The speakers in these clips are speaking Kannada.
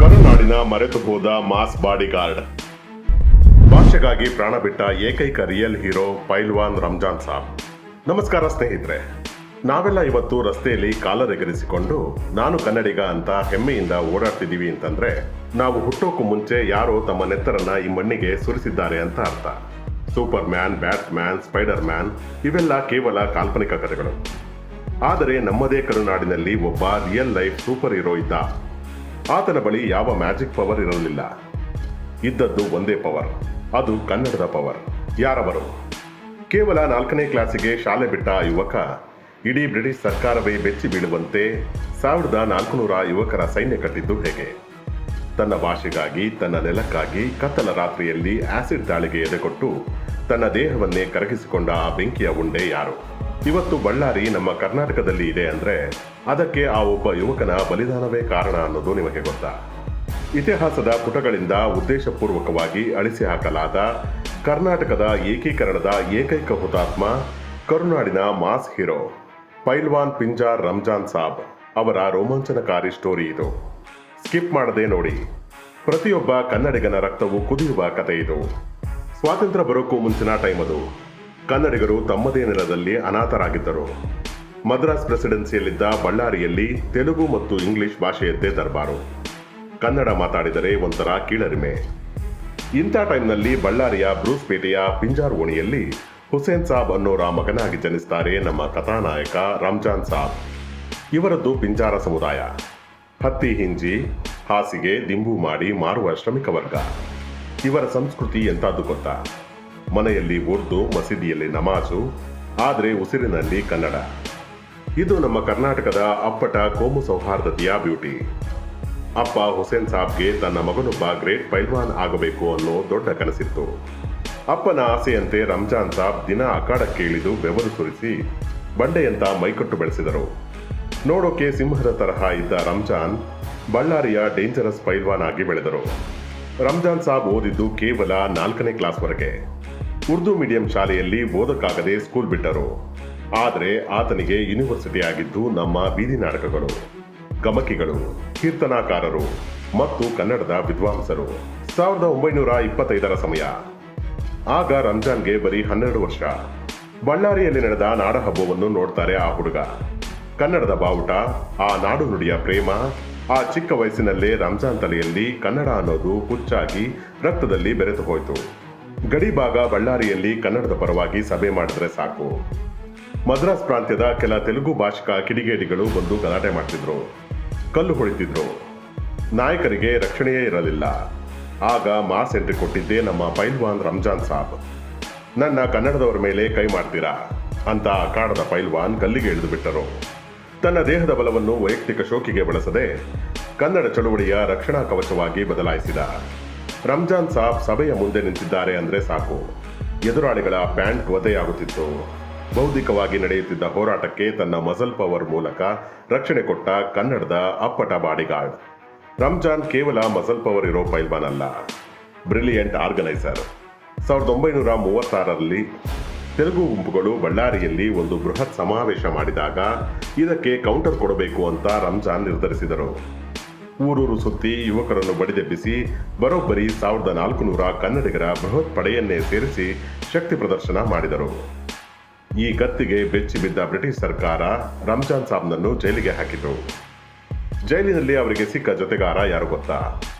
ಕರುನಾಡಿನ ಮರೆತು ಹೋದ ಮಾಸ್ ಬಾಡಿಗಾರ್ಡ್. ಭಾಷೆಗಾಗಿ ಪ್ರಾಣ ಬಿಟ್ಟ ಏಕೈಕ ರಿಯಲ್ ಹೀರೋ ಪೈಲ್ವಾನ್ ರಂಜಾನ್ ಸಾಬ್. ನಮಸ್ಕಾರ ಸ್ನೇಹಿತರೆ, ನಾವೆಲ್ಲ ಇವತ್ತು ರಸ್ತೆಯಲ್ಲಿ ಕಾಲರೆಗರಿಸಿಕೊಂಡು ನಾನು ಕನ್ನಡಿಗ ಅಂತ ಹೆಮ್ಮೆಯಿಂದ ಓಡಾಡ್ತಿದ್ದೀವಿ ಅಂತಂದ್ರೆ ನಾವು ಹುಟ್ಟೋಕು ಮುಂಚೆ ಯಾರೋ ತಮ್ಮ ನೆತ್ತರನ್ನ ಈ ಮಣ್ಣಿಗೆ ಸುರಿಸಿದ್ದಾರೆ ಅಂತ ಅರ್ಥ. Super man, bat man, spider man ಇವೆಲ್ಲ ಕೇವಲ ಕಾಲ್ಪನಿಕ ಕಥೆಗಳು. ಆದರೆ ನಮ್ಮದೇ ಕರುನಾಡಿನಲ್ಲಿ ಒಬ್ಬ ರಿಯಲ್ ಲೈಫ್ ಸೂಪರ್ ಹೀರೋ ಇದ್ದ. ಆತನ ಬಳಿ ಯಾವ ಮ್ಯಾಜಿಕ್ ಪವರ್ ಇರಲಿಲ್ಲ. ಇದ್ದದ್ದು ಒಂದೇ ಪವರ್, ಅದು ಕನ್ನಡದ ಪವರ್. ಯಾರವರು? ಕೇವಲ 4ನೇ ಕ್ಲಾಸಿಗೆ ಶಾಲೆ ಬಿಟ್ಟ ಆ ಯುವಕ ಇಡೀ ಬ್ರಿಟಿಷ್ ಸರ್ಕಾರವೇ ಬೆಚ್ಚಿ ಬೀಳುವಂತೆ 1400 ಯುವಕರ ಸೈನ್ಯ ಕಟ್ಟಿದ್ದು ಹೇಗೆ? ತನ್ನ ಭಾಷೆಗಾಗಿ, ತನ್ನ ನೆಲಕ್ಕಾಗಿ ಕತ್ತಲ ರಾತ್ರಿಯಲ್ಲಿ ಆಸಿಡ್ ದಾಳಿಗೆ ಎದೆಕೊಟ್ಟು ತನ್ನ ದೇಹವನ್ನೇ ಕರಗಿಸಿಕೊಂಡ ಆ ಬೆಂಕಿಯ ಉಂಡೆ ಯಾರು? ಇವತ್ತು ಬಳ್ಳಾರಿ ನಮ್ಮ ಕರ್ನಾಟಕದಲ್ಲಿ ಇದೆ ಅಂದ್ರೆ ಅದಕ್ಕೆ ಆ ಒಬ್ಬ ಯುವಕನ ಬಲಿದಾನವೇ ಕಾರಣ ಅನ್ನೋದು ನಿಮಗೆ ಗೊತ್ತಾ? ಇತಿಹಾಸದ ಪುಟಗಳಿಂದ ಉದ್ದೇಶಪೂರ್ವಕವಾಗಿ ಅಳಿಸಿ ಹಾಕಲಾದ ಕರ್ನಾಟಕದ ಏಕೀಕರಣದ ಏಕೈಕ ಹುತಾತ್ಮ, ಕರುನಾಡಿನ ಮಾಸ್ ಹೀರೋ ಪೈಲ್ವಾನ್ ಪಿಂಜಾರ್ ರಂಜಾನ್ ಸಾಬ್ ಅವರ ರೋಮಾಂಚನಕಾರಿ ಸ್ಟೋರಿ ಇದು. ಸ್ಕಿಪ್ ಮಾಡದೆ ನೋಡಿ. ಪ್ರತಿಯೊಬ್ಬ ಕನ್ನಡಿಗನ ರಕ್ತವು ಕುದಿಯುವ ಕಥೆ ಇದು. ಸ್ವಾತಂತ್ರ್ಯ ಬರೋಕ್ಕೂ ಮುಂಚಿನ ಟೈಮ್ ಅದು. ಕನ್ನಡಿಗರು ತಮ್ಮದೇ ನೆಲದಲ್ಲಿ ಅನಾಥರಾಗಿದ್ದರು. ಮದ್ರಾಸ್ ಪ್ರೆಸಿಡೆನ್ಸಿಯಲ್ಲಿದ್ದ ಬಳ್ಳಾರಿಯಲ್ಲಿ ತೆಲುಗು ಮತ್ತು ಇಂಗ್ಲಿಷ್ ಭಾಷೆಯದ್ದೇ ದರ್ಬಾರು. ಕನ್ನಡ ಮಾತಾಡಿದರೆ ಒಂಥರ ಕೀಳರಿಮೆ. ಇಂಥ ಟೈಮ್ನಲ್ಲಿ ಬಳ್ಳಾರಿಯ ಬ್ರೂಸ್ಪೇಟೆಯ ಪಿಂಜಾರ್ ಓಣಿಯಲ್ಲಿ ಹುಸೇನ್ ಸಾಬ್ ಅನ್ನೋರ ಮಗನಾಗಿ ಜನಿಸ್ತಾರೆ ನಮ್ಮ ಕಥಾನಾಯಕ ರಂಜಾನ್ ಸಾಬ್. ಇವರದ್ದು ಪಿಂಜಾರ ಸಮುದಾಯ. ಹತ್ತಿ ಹಿಂಜಿ, ಹಾಸಿಗೆ, ದಿಂಬು ಮಾಡಿ ಮಾರುವ ಶ್ರಮಿಕ ವರ್ಗ. ಇವರ ಸಂಸ್ಕೃತಿ ಎಂಥದ್ದು ಗೊತ್ತಾ? ಮನೆಯಲ್ಲಿ ಉರ್ದು, ಮಸೀದಿಯಲ್ಲಿ ನಮಾಜು, ಆದರೆ ಉಸಿರಿನಲ್ಲಿ ಕನ್ನಡ. ಇದು ನಮ್ಮ ಕರ್ನಾಟಕದ ಅಪ್ಪಟ ಕೋಮು ಸೌಹಾರ್ದತೆಯ ಬ್ಯೂಟಿ. ಅಪ್ಪ ಹುಸೇನ್ ಸಾಬ್ಗೆ ತನ್ನ ಮಗನೊಬ್ಬ ಗ್ರೇಟ್ ಪೈಲ್ವಾನ್ ಆಗಬೇಕು ಅನ್ನೋ ದೊಡ್ಡ ಕನಸಿತ್ತು. ಅಪ್ಪನ ಆಸೆಯಂತೆ ರಂಜಾನ್ ಸಾಬ್ ದಿನ ಅಖಾಡಕ್ಕೆ ಇಳಿದು ಬೆವರು ಸುರಿಸಿ ಬಂಡೆಯಂತ ಮೈಕಟ್ಟು ಬೆಳೆಸಿದರು. ನೋಡೋಕೆ ಸಿಂಹದ ತರಹ ಇದ್ದ ರಂಜಾನ್ ಬಳ್ಳಾರಿಯ ಡೇಂಜರಸ್ ಪೈಲ್ವಾನ್ ಆಗಿ ಬೆಳೆದರು. ರಂಜಾನ್ ಸಾಬ್ ಓದಿದ್ದು ಕೇವಲ 4ನೇ ಕ್ಲಾಸ್ವರೆಗೆ. ಉರ್ದು ಮೀಡಿಯಂ ಶಾಲೆಯಲ್ಲಿ ಓದಕ್ಕಾಗದೆ ಸ್ಕೂಲ್ ಬಿಟ್ಟರು. ಆದರೆ ಆತನಿಗೆ ಯೂನಿವರ್ಸಿಟಿ ಆಗಿದ್ದು ನಮ್ಮ ಬೀದಿ ನಾಟಕಗಳು, ಗಮಕಿಗಳು, ಕೀರ್ತನಾಕಾರರು ಮತ್ತು ಕನ್ನಡದ ವಿದ್ವಾಂಸರು. 1925ರ ಸಮಯ. ಆಗ ರಂಜಾನ್ಗೆ ಬರೀ 12 ವರ್ಷ. ಬಳ್ಳಾರಿಯಲ್ಲಿ ನಡೆದ ನಾಡಹಬ್ಬವನ್ನು ನೋಡ್ತಾರೆ ಆ ಹುಡುಗ. ಕನ್ನಡದ ಬಾವುಟ, ಆ ನಾಡು ನುಡಿಯ ಪ್ರೇಮ, ಆ ಚಿಕ್ಕ ವಯಸ್ಸಿನಲ್ಲೇ ರಂಜಾನ್ ತಲೆಯಲ್ಲಿ ಕನ್ನಡ ಅನ್ನೋದು ಹುಚ್ಚಾಗಿ ರಕ್ತದಲ್ಲಿ ಬೆರೆತು ಹೋಯಿತು. ಗಡಿ ಭಾಗ ಬಳ್ಳಾರಿಯಲ್ಲಿ ಕನ್ನಡದ ಪರವಾಗಿ ಸಭೆ ಮಾಡಿದ್ರೆ ಸಾಕು, ಮದ್ರಾಸ್ ಪ್ರಾಂತ್ಯದ ಕೆಲ ತೆಲುಗು ಭಾಷಿಕ ಕಿಡಿಗೇಡಿಗಳು ಬಂದು ಗಲಾಟೆ ಮಾಡ್ತಿದ್ರು, ಕಲ್ಲು ಹೊಡಿತಿದ್ರು. ನಾಯಕರಿಗೆ ರಕ್ಷಣೆಯೇ ಇರಲಿಲ್ಲ. ಆಗ ಮಾಸ್ ಎಂಟ್ರಿ ಕೊಟ್ಟಿದ್ದೇ ನಮ್ಮ ಪೈಲ್ವಾನ್ ರಂಜಾನ್ ಸಾಬ್. ನನ್ನ ಕನ್ನಡದವರ ಮೇಲೆ ಕೈ ಮಾಡ್ತೀರಾ ಅಂತ ಅಖಾಡದ ಪೈಲ್ವಾನ್ ಗಲ್ಲಿಗೆ ಇಳಿದು ಬಿಟ್ಟರು. ತನ್ನ ದೇಹದ ಬಲವನ್ನು ವೈಯಕ್ತಿಕ ಶೋಕಿಗೆ ಬಳಸದೆ ಕನ್ನಡ ಚಳುವಳಿಯ ರಕ್ಷಣಾ ಕವಚವಾಗಿ ಬದಲಾಯಿಸಿದ. ರಂಜಾನ್ ಸಾಬ್ ಸಭೆಯ ಮುಂದೆ ನಿಂತಿದ್ದಾರೆ ಅಂದ್ರೆ ಸಾಕು, ಎದುರಾಳಿಗಳ ಪ್ಯಾಂಟ್ ಒದೆಯಾಗುತ್ತಿತ್ತು. ಬೌದ್ಧಿಕವಾಗಿ ನಡೆಯುತ್ತಿದ್ದ ಹೋರಾಟಕ್ಕೆ ತನ್ನ ಮಸಲ್ ಪವರ್ ಮೂಲಕ ರಕ್ಷಣೆ ಕೊಟ್ಟ ಕನ್ನಡದ ಅಪ್ಪಟ ಬಾಡಿಗಾರ್ಡ್. ರಂಜಾನ್ ಕೇವಲ ಮಸಲ್ ಪವರ್ ಇರೋ ಪೈಲ್ವಾನ್ ಅಲ್ಲ, ಬ್ರಿಲಿಯಂಟ್ ಆರ್ಗನೈಸರ್. 1936ರಲ್ಲಿ ತೆಲುಗು ಗುಂಪುಗಳು ಬಳ್ಳಾರಿಯಲ್ಲಿ ಒಂದು ಬೃಹತ್ ಸಮಾವೇಶ ಮಾಡಿದಾಗ ಇದಕ್ಕೆ ಕೌಂಟರ್ ಕೊಡಬೇಕು ಅಂತ ರಂಜಾನ್ ನಿರ್ಧರಿಸಿದರು. ಊರೂರು ಸುತ್ತಿ ಯುವಕರನ್ನು ಬಡಿದೆಬ್ಬಿಸಿ ಬರೋಬ್ಬರಿ 1400 ಕನ್ನಡಿಗರ ಬೃಹತ್ ಪಡೆಯನ್ನೇ ಸೇರಿಸಿ ಶಕ್ತಿ ಪ್ರದರ್ಶನ ಮಾಡಿದರು. ಈ ಕತ್ತಿಗೆ ಬೆಚ್ಚಿ ಬಿದ್ದ ಬ್ರಿಟಿಷ್ ಸರ್ಕಾರ ರಂಜಾನ್ ಸಾಬ್ನನ್ನು ಜೈಲಿಗೆ ಹಾಕಿತು. ಜೈಲಿನಲ್ಲಿ ಅವರಿಗೆ ಸಿಕ್ಕ ಜೊತೆಗಾರ ಯಾರು ಗೊತ್ತಾ?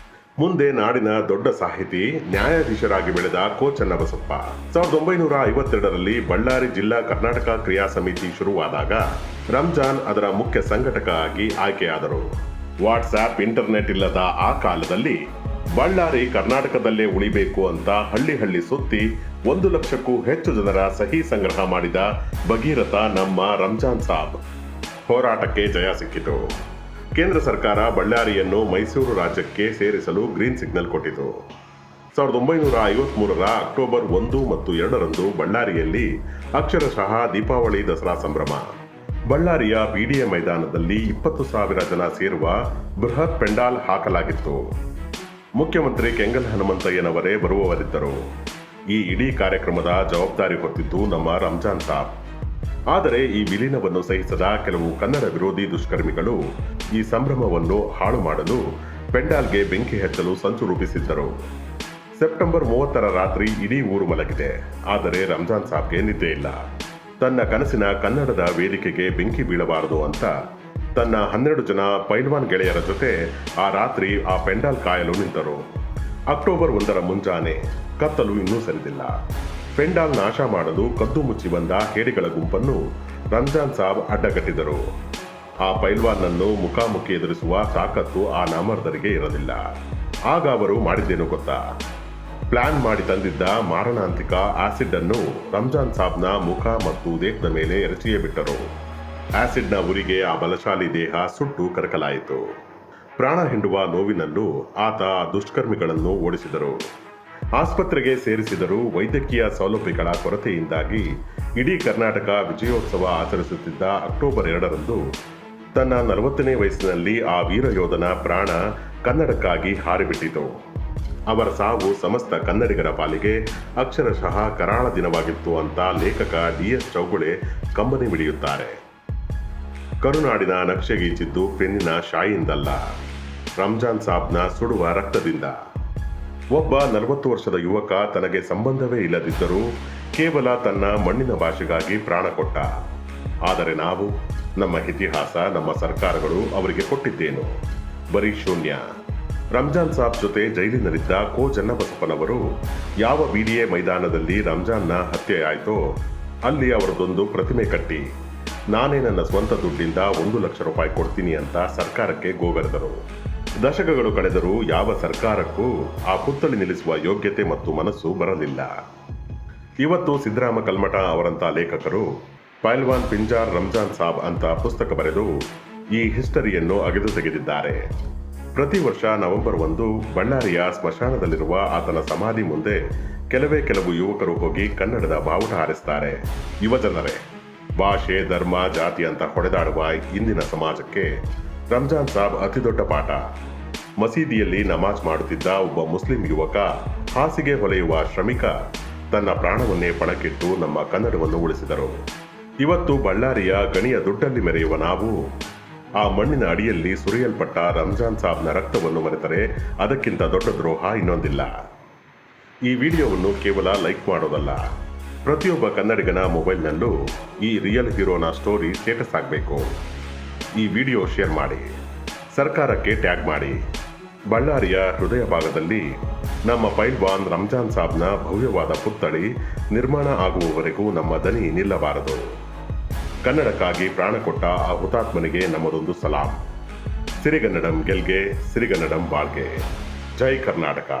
ಮುಂದೆ ನಾಡಿನ ದೊಡ್ಡ ಸಾಹಿತಿ, ನ್ಯಾಯಾಧೀಶರಾಗಿ ಬೆಳೆದ ಕೋ ಚನ್ನಬಸಪ್ಪ. 1952ರಲ್ಲಿ ಬಳ್ಳಾರಿ ಜಿಲ್ಲಾ ಕರ್ನಾಟಕ ಕ್ರಿಯಾ ಸಮಿತಿ ಶುರುವಾದಾಗ ರಂಜಾನ್ ಅದರ ಮುಖ್ಯ ಸಂಘಟಕ ಆಗಿ ಆಯ್ಕೆಯಾದರು. ವಾಟ್ಸ್ಆ್ಯಪ್, ಇಂಟರ್ನೆಟ್ ಇಲ್ಲದ ಆ ಕಾಲದಲ್ಲಿ ಬಳ್ಳಾರಿ ಕರ್ನಾಟಕದಲ್ಲೇ ಉಳಿಬೇಕು ಅಂತ ಹಳ್ಳಿ ಸುತ್ತಿ 1 ಲಕ್ಷಕ್ಕೂ ಹೆಚ್ಚು ಜನರ ಸಹಿ ಸಂಗ್ರಹ ಮಾಡಿದ ಭಗೀರಥ ನಮ್ಮ ರಂಜಾನ್ ಸಾಬ್. ಹೋರಾಟಕ್ಕೆ ಜಯ ಸಿಕ್ಕಿತು. ಕೇಂದ್ರ ಸರ್ಕಾರ ಬಳ್ಳಾರಿಯನ್ನು ಮೈಸೂರು ರಾಜ್ಯಕ್ಕೆ ಸೇರಿಸಲು ಗ್ರೀನ್ ಸಿಗ್ನಲ್ ಕೊಟ್ಟಿತು. 1953ರ ಅಕ್ಟೋಬರ್ 1 ಮತ್ತು 2ರಂದು ಬಳ್ಳಾರಿಯಲ್ಲಿ ಅಕ್ಷರಶಃ ದೀಪಾವಳಿ ದಸರಾ ಸಂಭ್ರಮ. ಬಳ್ಳಾರಿಯ ಬಿಡಿಎ ಮೈದಾನದಲ್ಲಿ 20,000 ಜನ ಸೇರುವ ಬೃಹತ್ ಪೆಂಡಾಲ್ ಹಾಕಲಾಗಿತ್ತು. ಮುಖ್ಯಮಂತ್ರಿ ಕೆಂಗಲ್ ಹನುಮಂತಯ್ಯನವರೇ ಬರುವವರಿದ್ದರು. ಈ ಇಡೀ ಕಾರ್ಯಕ್ರಮದ ಜವಾಬ್ದಾರಿ ಹೊತ್ತಿದ್ದು ನಮ್ಮ ರಂಜಾನ್ ಸಾಬ್. ಆದರೆ ಈ ವಿಲೀನವನ್ನು ಸಹಿಸದ ಕೆಲವು ಕನ್ನಡ ವಿರೋಧಿ ದುಷ್ಕರ್ಮಿಗಳು ಈ ಸಂಭ್ರಮವನ್ನು ಹಾಳು ಮಾಡಲು ಪೆಂಡಾಲ್ಗೆ ಬೆಂಕಿ ಹಚ್ಚಲು ಸಂಚು ರೂಪಿಸಿದ್ದರು. ಸೆಪ್ಟೆಂಬರ್ 30ರ ರಾತ್ರಿ ಇಡೀ ಊರು ಮಲಗಿದೆ. ಆದರೆ ರಂಜಾನ್ ಸಾಬ್ಗೆ ನಿದ್ದೆ ಇಲ್ಲ. ತನ್ನ ಕನಸಿನ ಕನ್ನಡದ ವೇದಿಕೆಗೆ ಬೆಂಕಿ ಬೀಳಬಾರದು ಅಂತ ತನ್ನ 12 ಜನ ಪೈಲ್ವಾನ್ ಗೆಳೆಯರ ಜೊತೆ ಆ ರಾತ್ರಿ ಆ ಪೆಂಡಾಲ್ ಕಾಯಲು ನಿಂತರು. ಅಕ್ಟೋಬರ್ 1ರ ಮುಂಜಾನೆ. ಕತ್ತಲು ಇನ್ನೂ ಸರಿದಿಲ್ಲ. ಪೆಂಡಾಲ್ ನಾಶ ಮಾಡಲು ಕದ್ದು ಮುಚ್ಚಿ ಬಂದ ಹೇಡಿಗಳ ಗುಂಪನ್ನು ರಂಜಾನ್ ಸಾಬ್ ಅಡ್ಡಗಟ್ಟಿದರು. ಆ ಪೈಲ್ವಾನ್ನನ್ನು ಮುಖಾಮುಖಿ ಎದುರಿಸುವ ತಾಕತ್ತು ಆ ನಾಮರ್ದರಿಗೆ ಇರಲಿಲ್ಲ. ಆಗ ಅವರು ಮಾಡಿದ್ದೇನು ಗೊತ್ತಾ? ಪ್ಲಾನ್ ಮಾಡಿ ತಂದಿದ್ದ ಮಾರಣಾಂತಿಕ ಆಸಿಡ್ ಅನ್ನು ರಂಜಾನ್ ಸಾಬ್ನ ಮುಖ ಮತ್ತು ದೇಹದ ಮೇಲೆ ಎರಚಿಯೇ ಬಿಟ್ಟರು. ಆಸಿಡ್ನ ಉರಿಗೆ ಆ ಬಲಶಾಲಿ ದೇಹ ಸುಟ್ಟು ಕರಕಲಾಯಿತು. ಪ್ರಾಣ ಹಿಂಡುವ ನೋವಿನಲ್ಲೂ ಆತ ಆ ದುಷ್ಕರ್ಮಿಗಳನ್ನು ಓಡಿಸಿದರು. ಆಸ್ಪತ್ರೆಗೆ ಸೇರಿಸಿದರೂ ವೈದ್ಯಕೀಯ ಸೌಲಭ್ಯಗಳ ಕೊರತೆಯಿಂದಾಗಿ ಇಡೀ ಕರ್ನಾಟಕ ವಿಜಯೋತ್ಸವ ಆಚರಿಸುತ್ತಿದ್ದ ಅಕ್ಟೋಬರ್ 2ರಂದು ತನ್ನ 40ನೇ ವಯಸ್ಸಿನಲ್ಲಿ ಆ ವೀರ ಯೋಧನ ಪ್ರಾಣ ಕನ್ನಡಕ್ಕಾಗಿ ಹಾರಿಬಿಟ್ಟಿತು. ಅವರ ಸಾವು ಸಮಸ್ತ ಕನ್ನಡಿಗರ ಪಾಲಿಗೆ ಅಕ್ಷರಶಃ ಕರಾಳ ದಿನವಾಗಿತ್ತು ಅಂತ ಲೇಖಕ DS ಚೌಗುಳೆ ಕಂಬನಿ ಮಿಡಿಯುತ್ತಾರೆ. ಕರುನಾಡಿನ ನಕ್ಷೆಗೀಚಿದ್ದು ಪೆನ್ನಿನ ಶಾಯಿಯಿಂದಲ್ಲ, ರಂಜಾನ್ ಸಾಬ್ನ ಸುಡುವ ರಕ್ತದಿಂದ. ಒಬ್ಬ 40 ವರ್ಷದ ಯುವಕ ತನಗೆ ಸಂಬಂಧವೇ ಇಲ್ಲದಿದ್ದರೂ ಕೇವಲ ತನ್ನ ಮಣ್ಣಿನ ಭಾಷೆಗಾಗಿ ಪ್ರಾಣ ಕೊಟ್ಟ. ಆದರೆ ನಾವು, ನಮ್ಮ ಇತಿಹಾಸ, ನಮ್ಮ ಸರ್ಕಾರಗಳು ಅವರಿಗೆ ಕೊಟ್ಟಿದ್ದೇನು? ಬರೀ ಶೂನ್ಯ. ರಂಜಾನ್ ಸಾಬ್ ಜೊತೆ ಜೈಲಿನಲ್ಲಿದ್ದ ಕೋ ಚನ್ನಬಸಪ್ಪನವರು ಯಾವ BDA ಮೈದಾನದಲ್ಲಿ ರಂಜಾನ್ನ ಹತ್ಯೆ ಆಯಿತೋ ಅಲ್ಲಿ ಅವರದೊಂದು ಪ್ರತಿಮೆ ಕಟ್ಟಿ, ನಾನೇ ನನ್ನ ಸ್ವಂತ ದುಡ್ಡಿಂದ 1 ಲಕ್ಷ ರೂಪಾಯಿ ಕೊಡ್ತೀನಿ ಅಂತ ಸರ್ಕಾರಕ್ಕೆ ಗೋಗರೆದರು. ದಶಕಗಳು ಕಳೆದರೂ ಯಾವ ಸರ್ಕಾರಕ್ಕೂ ಆ ಪುತ್ಥಳಿ ನಿಲ್ಲಿಸುವ ಯೋಗ್ಯತೆ ಮತ್ತು ಮನಸ್ಸು ಬರಲಿಲ್ಲ. ಇವತ್ತು ಸಿದ್ದರಾಮ ಕಲ್ಮಠ ಅವರಂಥ ಲೇಖಕರು ಪೈಲ್ವಾನ್ ಪಿಂಜಾರ್ ರಂಜಾನ್ ಸಾಬ್ ಅಂತ ಪುಸ್ತಕ ಬರೆದು ಈ ಹಿಸ್ಟರಿಯನ್ನು ಅಗೆದು ತೆಗೆದಿದ್ದಾರೆ. ಪ್ರತಿ ವರ್ಷ ನವೆಂಬರ್ 1 ಬಳ್ಳಾರಿಯ ಸ್ಮಶಾನದಲ್ಲಿರುವ ಆತನ ಸಮಾಧಿ ಮುಂದೆ ಕೆಲವು ಯುವಕರು ಹೋಗಿ ಕನ್ನಡದ ಬಾವುಟ ಹಾರಿಸ್ತಾರೆ. ಯುವಜನರೇ, ಭಾಷೆ, ಧರ್ಮ, ಜಾತಿ ಅಂತ ಹೊಡೆದಾಡುವ ಇಂದಿನ ಸಮಾಜಕ್ಕೆ ರಂಜಾನ್ ಸಾಬ್ ಅತಿದೊಡ್ಡ ಪಾಠ. ಮಸೀದಿಯಲ್ಲಿ ನಮಾಜ್ ಮಾಡುತ್ತಿದ್ದ ಒಬ್ಬ ಮುಸ್ಲಿಂ ಯುವಕ, ಹಾಸಿಗೆ ಹೊಲೆಯುವ ಶ್ರಮಿಕ ತನ್ನ ಪ್ರಾಣವನ್ನೇ ಪಣಕ್ಕಿಟ್ಟು ನಮ್ಮ ಕನ್ನಡವನ್ನು ಉಳಿಸಿದರು. ಇವತ್ತು ಬಳ್ಳಾರಿಯ ಗಣಿಯ ದುಡ್ಡಲ್ಲಿ ಮೆರೆಯುವ ನಾವು ಆ ಮಣ್ಣಿನ ಅಡಿಯಲ್ಲಿ ಸುರಿಯಲ್ಪಟ್ಟ ರಂಜಾನ್ ಸಾಬ್ನ ರಕ್ತವನ್ನು ಮರೆತರೆ ಅದಕ್ಕಿಂತ ದೊಡ್ಡ ದ್ರೋಹ ಇನ್ನೊಂದಿಲ್ಲ. ಈ ವಿಡಿಯೋವನ್ನು ಕೇವಲ ಲೈಕ್ ಮಾಡೋದಲ್ಲ, ಪ್ರತಿಯೊಬ್ಬ ಕನ್ನಡಿಗನ ಮೊಬೈಲ್ನಲ್ಲೂ ಈ ರಿಯಲ್ ಹೀರೋನ ಸ್ಟೋರಿ ಸ್ಟೇಟಸ್ ಆಗಬೇಕು. ಈ ವಿಡಿಯೋ ಶೇರ್ ಮಾಡಿ, ಸರ್ಕಾರಕ್ಕೆ ಟ್ಯಾಗ್ ಮಾಡಿ. ಬಳ್ಳಾರಿಯ ಹೃದಯ ಭಾಗದಲ್ಲಿ ನಮ್ಮ ಪೈಲ್ವಾನ್ ರಂಜಾನ್ ಸಾಬ್ನ ಭವ್ಯವಾದ ಪುತ್ಥಳಿ ನಿರ್ಮಾಣ ಆಗುವವರೆಗೂ ನಮ್ಮ ದನಿ ನಿಲ್ಲಬಾರದು. ಕನ್ನಡಕ್ಕಾಗಿ ಪ್ರಾಣ ಕೊಟ್ಟ ಆ ಹುತಾತ್ಮನಿಗೆ ನಮ್ಮದೊಂದು ಸಲಾಂ. ಸಿರಿಗನ್ನಡಂ ಗೆಲ್ಗೆ, ಸಿರಿಗನ್ನಡಂ ಬಾಳ್ಗೆ. ಜೈ ಕರ್ನಾಟಕ.